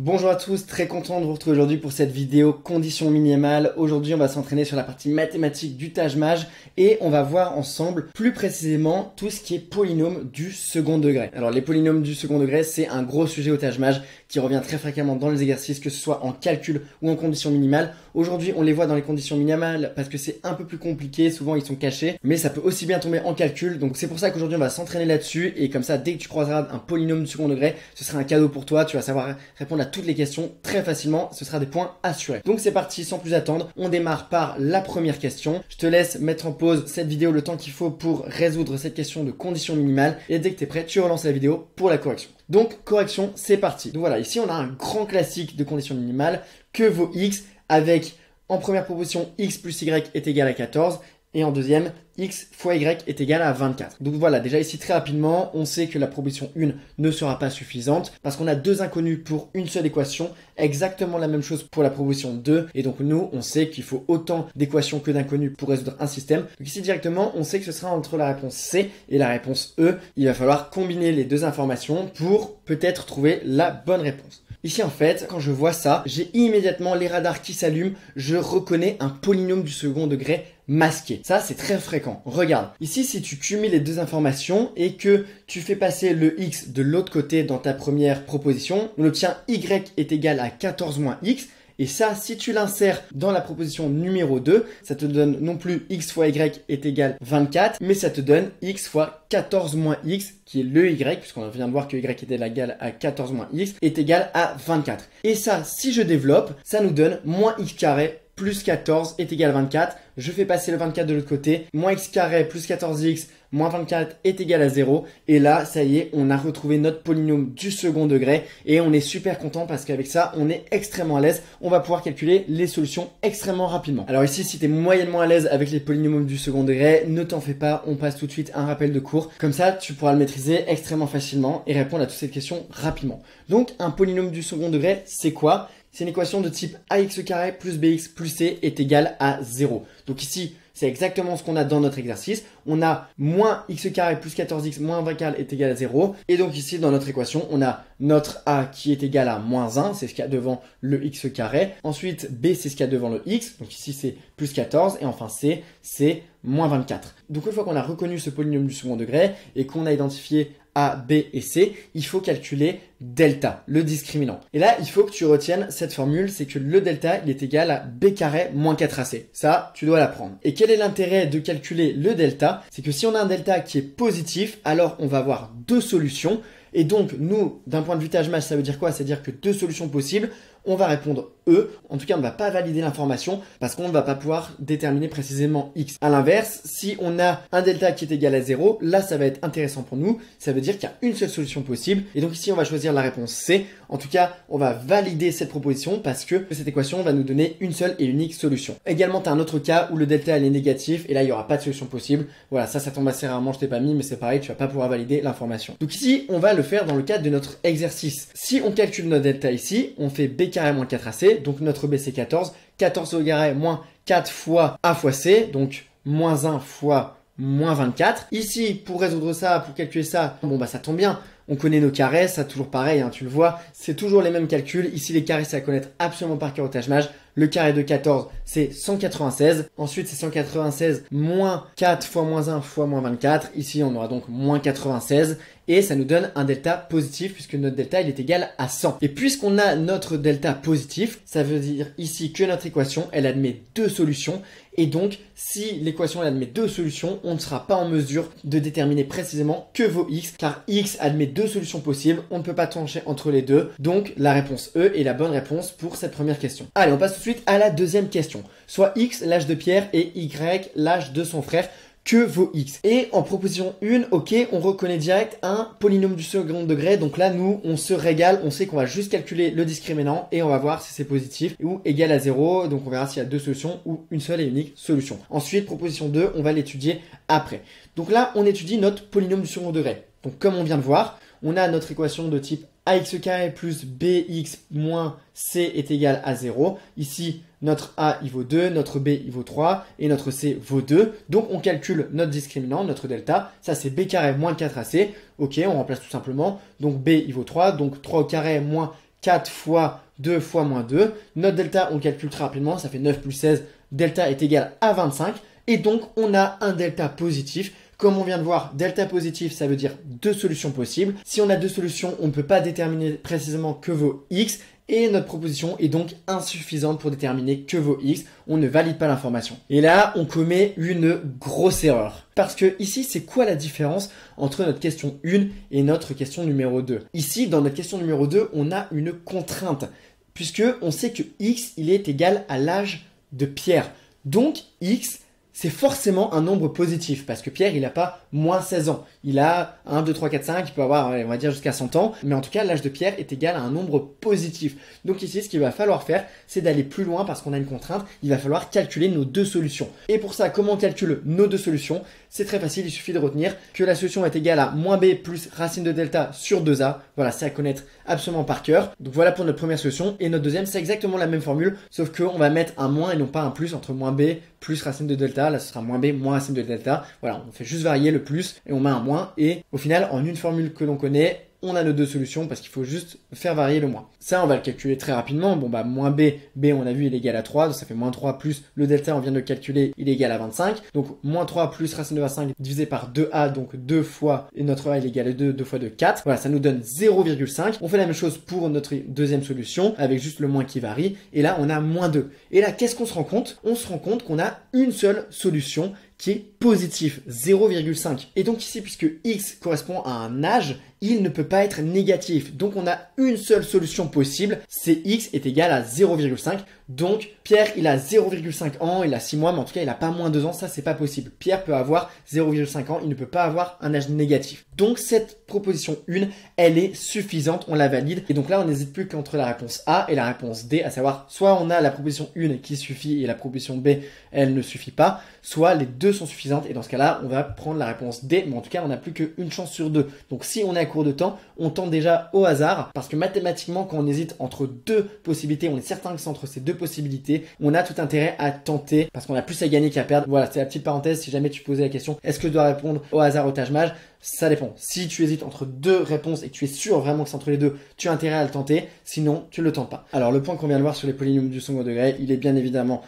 Bonjour à tous, très content de vous retrouver aujourd'hui pour cette vidéo conditions minimales. Aujourd'hui, on va s'entraîner sur la partie mathématique du Taj-Mahal et on va voir ensemble plus précisément tout ce qui est polynôme du second degré. Alors les polynômes du second degré, c'est un gros sujet au Taj-Mahal qui revient très fréquemment dans les exercices, que ce soit en calcul ou en conditions minimales. Aujourd'hui, on les voit dans les conditions minimales parce que c'est un peu plus compliqué, souvent ils sont cachés, mais ça peut aussi bien tomber en calcul. Donc c'est pour ça qu'aujourd'hui on va s'entraîner là-dessus et comme ça, dès que tu croiseras un polynôme du second degré, ce sera un cadeau pour toi, tu vas savoir répondre à toutes les questions très facilement, ce sera des points assurés. Donc c'est parti, sans plus attendre, on démarre par la première question. Je te laisse mettre en pause cette vidéo le temps qu'il faut pour résoudre cette question de conditions minimales et dès que tu es prêt, tu relances la vidéo pour la correction. Donc correction, c'est parti. Donc voilà, ici on a un grand classique de conditions minimales, que vaut x avec en première proposition x plus y est égal à 14 et en deuxième x fois y est égal à 24. Donc voilà, déjà ici très rapidement, on sait que la proposition 1 ne sera pas suffisante parce qu'on a deux inconnus pour une seule équation, exactement la même chose pour la proposition 2 et donc nous on sait qu'il faut autant d'équations que d'inconnus pour résoudre un système. Donc ici directement, on sait que ce sera entre la réponse C et la réponse E. Il va falloir combiner les deux informations pour peut-être trouver la bonne réponse. Ici en fait, quand je vois ça, j'ai immédiatement les radars qui s'allument, je reconnais un polynôme du second degré masqué. Ça, c'est très fréquent. Regarde, ici, si tu cumules les deux informations et que tu fais passer le x de l'autre côté dans ta première proposition, on obtient y est égal à 14 moins x. Et ça, si tu l'insères dans la proposition numéro 2, ça te donne non plus x fois y est égal 24, mais ça te donne x fois 14 moins x, qui est le y, puisqu'on vient de voir que y est égal à 14 moins x, est égal à 24. Et ça, si je développe, ça nous donne moins x carré plus 14 est égal à 24. Je fais passer le 24 de l'autre côté. Moins x carré plus 14x moins 24 est égal à 0. Et là, ça y est, on a retrouvé notre polynôme du second degré. Et on est super content parce qu'avec ça, on est extrêmement à l'aise. On va pouvoir calculer les solutions extrêmement rapidement. Alors ici, si tu es moyennement à l'aise avec les polynômes du second degré, ne t'en fais pas. On passe tout de suite à un rappel de cours. Comme ça, tu pourras le maîtriser extrêmement facilement et répondre à toutes ces questions rapidement. Donc, un polynôme du second degré, c'est quoi ? C'est une équation de type ax carré plus bx plus c est égal à 0. Donc ici, c'est exactement ce qu'on a dans notre exercice. On a moins x carré plus 14x moins 24 est égal à 0. Et donc ici, dans notre équation, on a notre a qui est égal à moins 1, c'est ce qu'il y a devant le x carré. Ensuite, b, c'est ce qu'il y a devant le x. Donc ici, c'est plus 14. Et enfin, c, c'est moins 24. Donc une fois qu'on a reconnu ce polynôme du second degré et qu'on a identifié A, B et C, il faut calculer delta, le discriminant. Et là, il faut que tu retiennes cette formule, c'est que le delta, il est égal à B carré moins 4AC. Ça, tu dois l'apprendre. Et quel est l'intérêt de calculer le delta? C'est que si on a un delta qui est positif, alors on va avoir deux solutions. Et donc, nous, d'un point de vue Taj-Mahal, ça veut dire quoi? C'est-à-dire que deux solutions possibles, on va répondre E. En tout cas, on ne va pas valider l'information parce qu'on ne va pas pouvoir déterminer précisément X. À l'inverse, si on a un delta qui est égal à 0, là, ça va être intéressant pour nous. Ça veut dire qu'il y a une seule solution possible. Et donc ici, on va choisir la réponse C. En tout cas, on va valider cette proposition parce que cette équation va nous donner une seule et unique solution. Également, tu as un autre cas où le delta elle est négatif et là, il n'y aura pas de solution possible. Voilà, ça tombe assez rarement, je t'ai pas mis, mais c'est pareil, tu vas pas pouvoir valider l'information. Donc ici, on va le faire dans le cadre de notre exercice. Si on calcule notre delta ici, on fait B carré moins 4AC, donc notre B c'est 14. 14 au carré moins 4 fois A fois C, donc moins 1 fois moins 24. Ici, pour résoudre ça, pour calculer ça, bon bah ça tombe bien. On connaît nos carrés, ça toujours pareil, hein, tu le vois, c'est toujours les mêmes calculs. Ici, les carrés, c'est à connaître absolument par cœur au Taj-Mahal. Le carré de 14, c'est 196. Ensuite, c'est 196 moins 4 fois moins 1 fois moins 24. Ici, on aura donc moins 96. Et ça nous donne un delta positif puisque notre delta, il est égal à 100. Et puisqu'on a notre delta positif, ça veut dire ici que notre équation, elle admet deux solutions. Et donc, si l'équation elle admet deux solutions, on ne sera pas en mesure de déterminer précisément que vaut x, car x admet deux solutions possibles, on ne peut pas trancher entre les deux. Donc, la réponse E est la bonne réponse pour cette première question. Allez, on passe tout de suite à la deuxième question. Soit x, l'âge de Pierre, et y, l'âge de son frère. Que vaut x? Et en proposition 1, ok, on reconnaît direct un polynôme du second degré. Donc là, nous, on se régale. On sait qu'on va juste calculer le discriminant et on va voir si c'est positif ou égal à 0. Donc on verra s'il y a deux solutions ou une seule et unique solution. Ensuite, proposition 2, on va l'étudier après. Donc là, on étudie notre polynôme du second degré. Donc comme on vient de voir, on a notre équation de type ax carré plus bx moins c est égal à 0. Ici, notre a, il vaut 2, notre b, il vaut 3 et notre c vaut 2. Donc, on calcule notre discriminant, notre delta. Ça, c'est b carré moins 4ac. Ok, on remplace tout simplement. Donc, b, il vaut 3. Donc, 3 au carré moins 4 fois 2 fois moins 2. Notre delta, on le calcule très rapidement, ça fait 9 plus 16. Delta est égal à 25. Et donc, on a un delta positif. Comme on vient de voir, delta positif, ça veut dire deux solutions possibles. Si on a deux solutions, on ne peut pas déterminer précisément que vaut x. Et notre proposition est donc insuffisante pour déterminer que vaut x. On ne valide pas l'information. Et là, on commet une grosse erreur. Parce que ici, c'est quoi la différence entre notre question 1 et notre question numéro 2? Ici, dans notre question numéro 2, on a une contrainte. Puisque on sait que x, il est égal à l'âge de Pierre. Donc, x, c'est forcément un nombre positif parce que Pierre, il n'a pas moins 16 ans. Il a 1, 2, 3, 4, 5, il peut avoir, on va dire, jusqu'à 100 ans. Mais en tout cas, l'âge de Pierre est égal à un nombre positif. Donc ici, ce qu'il va falloir faire, c'est d'aller plus loin parce qu'on a une contrainte. Il va falloir calculer nos deux solutions. Et pour ça, comment on calcule nos deux solutions? C'est très facile, il suffit de retenir que la solution est égale à moins b plus racine de delta sur 2a. Voilà, c'est à connaître absolument par cœur. Donc voilà pour notre première solution. Et notre deuxième, c'est exactement la même formule, sauf qu'on va mettre un moins et non pas un plus entre moins b plus racine de delta. Là, ce sera moins b moins racine de delta. Voilà, on fait juste varier le plus et on met un moins. Et au final, en une formule que l'on connaît, on a nos deux solutions parce qu'il faut juste faire varier le moins. Ça, on va le calculer très rapidement. Bon, bah, moins b, on a vu, il est égal à 3. Donc, ça fait moins 3 plus le delta, on vient de le calculer, il est égal à 25. Donc, moins 3 plus racine de 25 divisé par 2a, donc 2 fois, et notre a, il est égal à 2, 2 fois 2, 4. Voilà, ça nous donne 0,5. On fait la même chose pour notre deuxième solution, avec juste le moins qui varie. Et là, on a moins 2. Et là, qu'est-ce qu'on se rend compte? On se rend compte qu'on a une seule solution qui est positif, 0,5. Et donc ici, puisque x correspond à un âge, il ne peut pas être négatif. Donc on a une seule solution possible, c'est x est égal à 0,5. Donc Pierre, il a 0,5 ans, il a 6 mois, mais en tout cas, il n'a pas moins 2 ans, ça c'est pas possible. Pierre peut avoir 0,5 ans, il ne peut pas avoir un âge négatif. Donc cette proposition 1, elle est suffisante, on la valide. Et donc là, on n'hésite plus qu'entre la réponse A et la réponse D, à savoir soit on a la proposition 1 qui suffit et la proposition B, elle ne suffit pas, soit les deux sont suffisantes et dans ce cas-là, on va prendre la réponse D, mais en tout cas, on n'a plus qu'une chance sur deux. Donc si on est à court de temps, on tente déjà au hasard parce que mathématiquement, quand on hésite entre deux possibilités, on est certain que c'est entre ces deux possibilités, on a tout intérêt à tenter parce qu'on a plus à gagner qu'à perdre. Voilà, c'est la petite parenthèse. Si jamais tu posais la question, est-ce que je dois répondre au hasard au Taj-Maj? Ça dépend. Si tu hésites entre deux réponses et que tu es sûr vraiment que c'est entre les deux, tu as intérêt à le tenter. Sinon, tu ne le tentes pas. Alors, le point qu'on vient de voir sur les polynômes du second degré, il est bien évidemment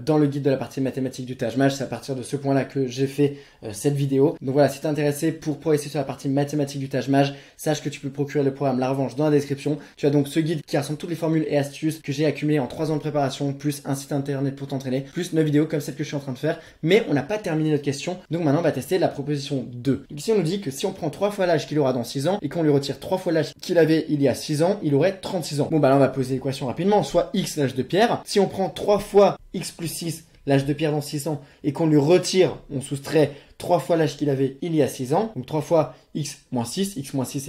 dans le guide de la partie mathématique du Taj-Maj. C'est à partir de ce point-là que j'ai fait cette vidéo. Donc voilà, si tu es intéressé pour progresser sur la partie mathématique du Taj-Maj, sache que tu peux procurer le programme La Revanche dans la description. Tu as donc ce guide qui rassemble toutes les formules et astuces que j'ai accumulées en 3 ans de préparation, plus un site internet pour t'entraîner, plus 9 vidéos comme celle que je suis en train de faire. Mais on n'a pas terminé notre question. Donc maintenant, on va tester la proposition 2. Donc ici, on nous dit que si on prend 3 fois l'âge qu'il aura dans 6 ans et qu'on lui retire 3 fois l'âge qu'il avait il y a 6 ans, il aurait 36 ans. Bon, bah là, on va poser l'équation rapidement. Soit x, l'âge de Pierre. Si on prend 3 fois x plus 6, l'âge de Pierre dans 6 ans, et qu'on lui retire, on soustrait 3 fois l'âge qu'il avait il y a 6 ans, donc 3 fois x moins 6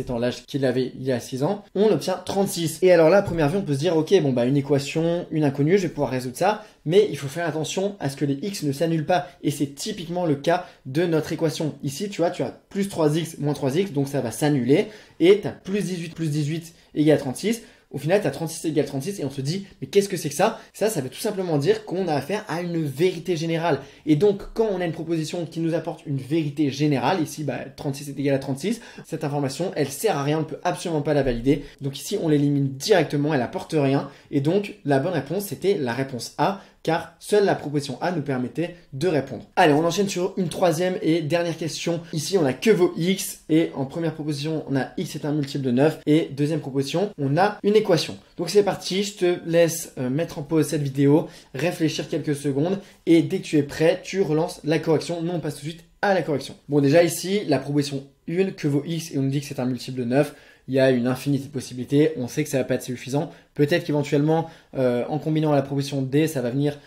étant l'âge qu'il avait il y a 6 ans, on obtient 36. Et alors là, à première vue, on peut se dire, ok, bon bah une équation, une inconnue, je vais pouvoir résoudre ça, mais il faut faire attention à ce que les x ne s'annulent pas, et c'est typiquement le cas de notre équation. Ici, tu vois, tu as plus 3x moins 3x, donc ça va s'annuler, et tu as plus 18 égale 36. Au final, tu as 36 égale 36 et on se dit, mais qu'est-ce que c'est que ça? Ça veut tout simplement dire qu'on a affaire à une vérité générale. Et donc, quand on a une proposition qui nous apporte une vérité générale, ici, 36 est égal à 36, cette information, elle sert à rien, on ne peut absolument pas la valider. Donc ici, on l'élimine directement, elle apporte rien. Et donc, la bonne réponse, c'était la réponse A, car seule la proposition A nous permettait de répondre. Allez, on enchaîne sur une troisième et dernière question. Ici, on a que vaut x, et en première proposition, on a x est un multiple de 9, et deuxième proposition, on a une équation. Donc c'est parti, je te laisse mettre en pause cette vidéo, réfléchir quelques secondes, et dès que tu es prêt, tu relances la correction. Nous, on passe tout de suite à la correction. Bon, déjà ici, la proposition 1, que vaut x, et on nous dit que c'est un multiple de 9, il y a une infinité de possibilités, on sait que ça va pas être suffisant. Peut-être qu'éventuellement, en combinant la proposition D, ça va venir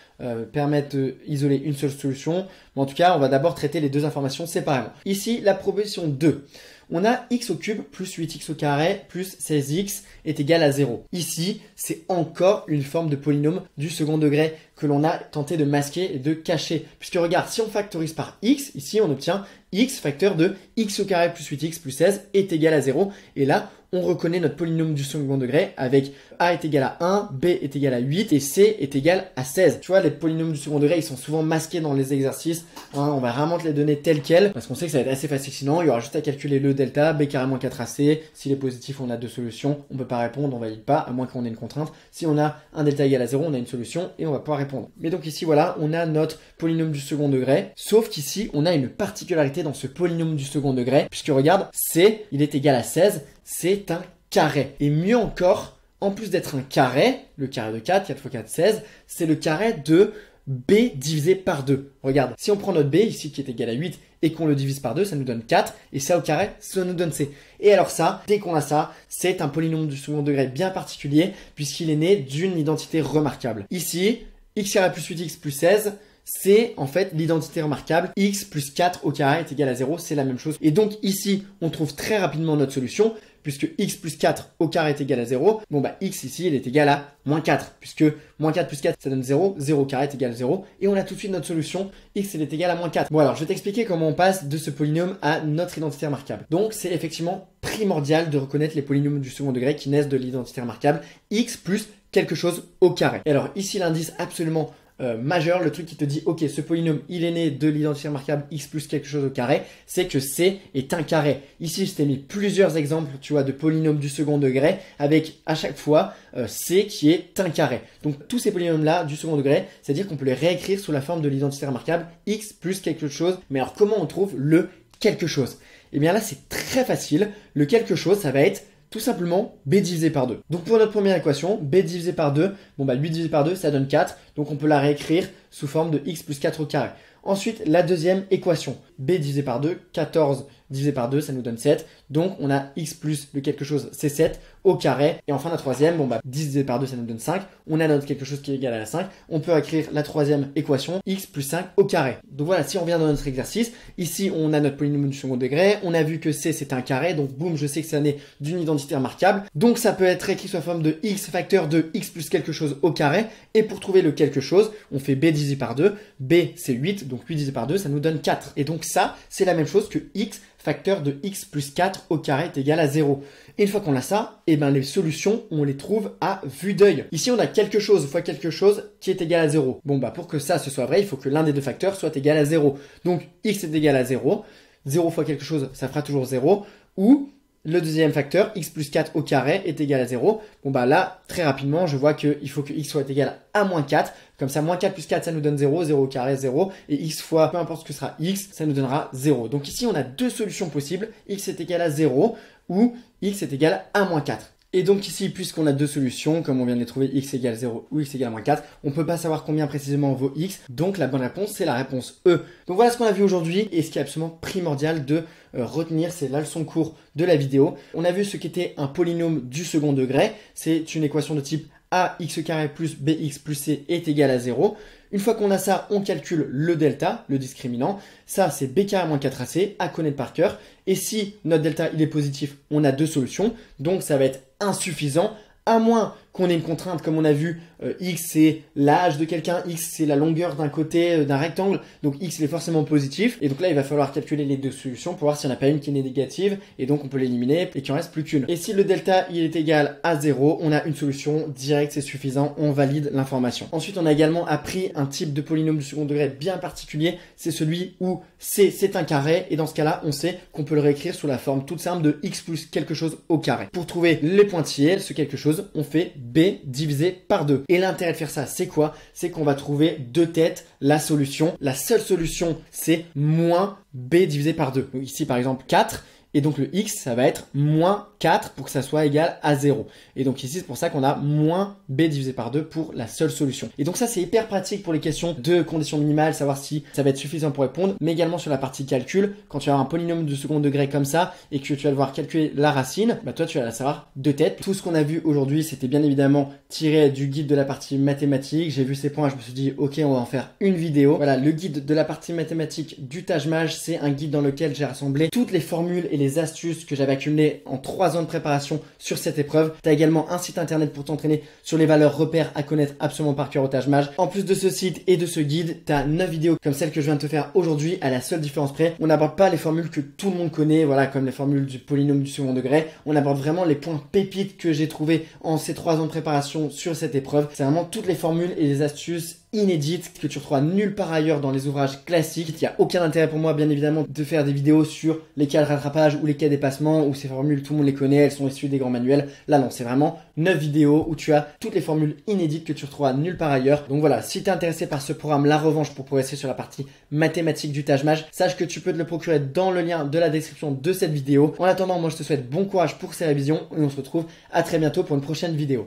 permettre d'isoler une seule solution. Mais en tout cas, on va d'abord traiter les deux informations séparément. Ici, la proposition 2. On a x au cube plus 8x au carré plus 16x est égal à 0. Ici, c'est encore une forme de polynôme du second degré que l'on a tenté de masquer et de cacher. Puisque regarde, si on factorise par x, ici on obtient x facteur de x au carré plus 8x plus 16 est égal à 0. Et là, on reconnaît notre polynôme du second degré avec a est égal à 1, b est égal à 8 et c est égal à 16. Tu vois, les polynômes du second degré, ils sont souvent masqués dans les exercices. Hein, on va vraiment te les donner tels quels parce qu'on sait que ça va être assez facile sinon. Il y aura juste à calculer le delta, b carré moins 4ac. S'il est positif, on a deux solutions. On ne peut pas répondre, on valide pas, à moins qu'on ait une contrainte. Si on a un delta égal à 0, on a une solution et on va pouvoir répondre. Mais donc ici, voilà, on a notre polynôme du second degré. Sauf qu'ici, on a une particularité dans ce polynôme du second degré. Puisque regarde, c, il est égal à 16. C'est un carré. Et mieux encore, en plus d'être un carré, le carré de 4, 4 x 4, 16, c'est le carré de b divisé par 2. Regarde, si on prend notre b, ici qui est égal à 8, et qu'on le divise par 2, ça nous donne 4, et ça au carré, ça nous donne c. Et alors ça, dès qu'on a ça, c'est un polynôme du second degré bien particulier, puisqu'il est né d'une identité remarquable. Ici, x carré plus 8x plus 16, c'est en fait l'identité remarquable x plus 4 au carré est égal à 0, c'est la même chose. Et donc ici, on trouve très rapidement notre solution, puisque x plus 4 au carré est égal à 0. Bon bah x ici, il est égal à moins 4, puisque moins 4 plus 4, ça donne 0, 0 au carré est égal à 0. Et on a tout de suite notre solution, x il est égal à moins 4. Bon alors, je vais t'expliquer comment on passe de ce polynôme à notre identité remarquable. Donc c'est effectivement primordial de reconnaître les polynômes du second degré qui naissent de l'identité remarquable, x plus quelque chose au carré. Et alors ici, l'indice absolument majeur, le truc qui te dit ok, ce polynôme il est né de l'identité remarquable x plus quelque chose au carré, c'est que c est un carré. Ici je t'ai mis plusieurs exemples, tu vois, de polynômes du second degré avec à chaque fois c qui est un carré. Donc tous ces polynômes là du second degré, c'est-à-dire qu'on peut les réécrire sous la forme de l'identité remarquable x plus quelque chose. Mais alors comment on trouve le quelque chose? Et bien là c'est très facile, le quelque chose ça va être tout simplement b divisé par 2. Donc pour notre première équation, b divisé par 2, bon bah 8 divisé par 2, ça donne 4. Donc on peut la réécrire sous forme de x plus 4 au carré. Ensuite, la deuxième équation, b divisé par 2, 14 divisé par 2, ça nous donne 7. Donc on a x plus le quelque chose, c'est 7 au carré. Et enfin la troisième, bon bah 10 divisé par 2, ça nous donne 5. On a notre quelque chose qui est égal à 5. On peut écrire la troisième équation, x plus 5 au carré. Donc voilà, si on revient dans notre exercice, ici on a notre polynôme du second degré. On a vu que c c'est un carré, donc boum, je sais que ça naît d'une identité remarquable. Donc ça peut être écrit sous la forme de x facteur de x plus quelque chose au carré. Et pour trouver le quelque chose, on fait b divisé par 2. b c'est 8, donc 8 divisé par 2, ça nous donne 4. Et donc ça, c'est la même chose que x facteur de x plus 4 au carré est égal à 0. Et une fois qu'on a ça, et ben les solutions, on les trouve à vue d'œil. Ici, on a quelque chose fois quelque chose qui est égal à 0. Bon, bah pour que ça ce soit vrai, il faut que l'un des deux facteurs soit égal à 0. Donc, x est égal à 0. 0 fois quelque chose, ça fera toujours 0. Ou le deuxième facteur, x plus 4 au carré est égal à 0. Bon bah là, très rapidement, je vois qu'il faut que x soit égal à moins 4. Comme ça, moins 4 plus 4, ça nous donne 0. 0 au carré, 0. Et x fois, peu importe ce que sera x, ça nous donnera 0. Donc ici, on a deux solutions possibles. X est égal à 0 ou x est égal à moins 4. Et donc ici, puisqu'on a deux solutions, comme on vient de les trouver, x égale 0 ou x égale moins 4, on ne peut pas savoir combien précisément vaut x. Donc la bonne réponse, c'est la réponse E. Donc voilà ce qu'on a vu aujourd'hui. Et ce qui est absolument primordial de retenir, c'est la leçon courte de la vidéo. On a vu ce qu'était un polynôme du second degré. C'est une équation de type ax carré plus bx plus c est égal à 0. Une fois qu'on a ça, on calcule le delta, le discriminant. Ça, c'est b carré moins 4ac à connaître par cœur. Et si notre delta il est positif, on a deux solutions. Donc ça va être insuffisant, à moins qu'on ait une contrainte, comme on a vu, x c'est l'âge de quelqu'un, x c'est la longueur d'un côté d'un rectangle, donc x il est forcément positif, et donc là il va falloir calculer les deux solutions pour voir s'il n'y en a pas une qui est négative, et donc on peut l'éliminer, et qu'il en reste plus qu'une. Et si le delta il est égal à 0, on a une solution directe, c'est suffisant, on valide l'information. Ensuite on a également appris un type de polynôme du second degré bien particulier, c'est celui où c c'est un carré, et dans ce cas-là on sait qu'on peut le réécrire sous la forme toute simple de x plus quelque chose au carré. Pour trouver les pointillés, ce quelque chose, on fait b divisé par 2. Et l'intérêt de faire ça, c'est quoi? C'est qu'on va trouver deux têtes, la solution. La seule solution, c'est moins b divisé par 2. Donc ici, par exemple, 4. Et donc le x, ça va être moins 4 pour que ça soit égal à 0. Et donc ici, c'est pour ça qu'on a moins b divisé par 2 pour la seule solution. Et donc ça, c'est hyper pratique pour les questions de conditions minimales, savoir si ça va être suffisant pour répondre, mais également sur la partie calcul. Quand tu as un polynôme de second degré comme ça et que tu vas devoir calculer la racine, bah toi, tu vas savoir deux têtes. Tout ce qu'on a vu aujourd'hui, c'était bien évidemment tiré du guide de la partie mathématique. J'ai vu ces points, je me suis dit, ok, on va en faire une vidéo. Voilà, le guide de la partie mathématique du Taj Mahal, c'est un guide dans lequel j'ai rassemblé toutes les formules et les astuces que j'avais accumulées en 3 3 ans de préparation sur cette épreuve. Tu as également un site internet pour t'entraîner sur les valeurs repères à connaître absolument par cœur au Taj Mahal. En plus de ce site et de ce guide, tu as 9 vidéos comme celle que je viens de te faire aujourd'hui, à la seule différence près. On n'aborde pas les formules que tout le monde connaît, voilà, comme les formules du polynôme du second degré. On aborde vraiment les points pépites que j'ai trouvés en ces 3 ans de préparation sur cette épreuve. C'est vraiment toutes les formules et les astuces inédites que tu retrouveras nulle part ailleurs dans les ouvrages classiques. Il n'y a aucun intérêt pour moi, bien évidemment, de faire des vidéos sur les cas de rattrapage ou les cas d'épassement, où ces formules, tout le monde les connaît, elles sont issues des grands manuels. Là, non, c'est vraiment 9 vidéos où tu as toutes les formules inédites que tu retrouveras nulle part ailleurs. Donc voilà, si tu es intéressé par ce programme La Revanche pour progresser sur la partie mathématique du Taj Mahal, sache que tu peux te le procurer dans le lien de la description de cette vidéo. En attendant, moi, je te souhaite bon courage pour ces révisions et on se retrouve à très bientôt pour une prochaine vidéo.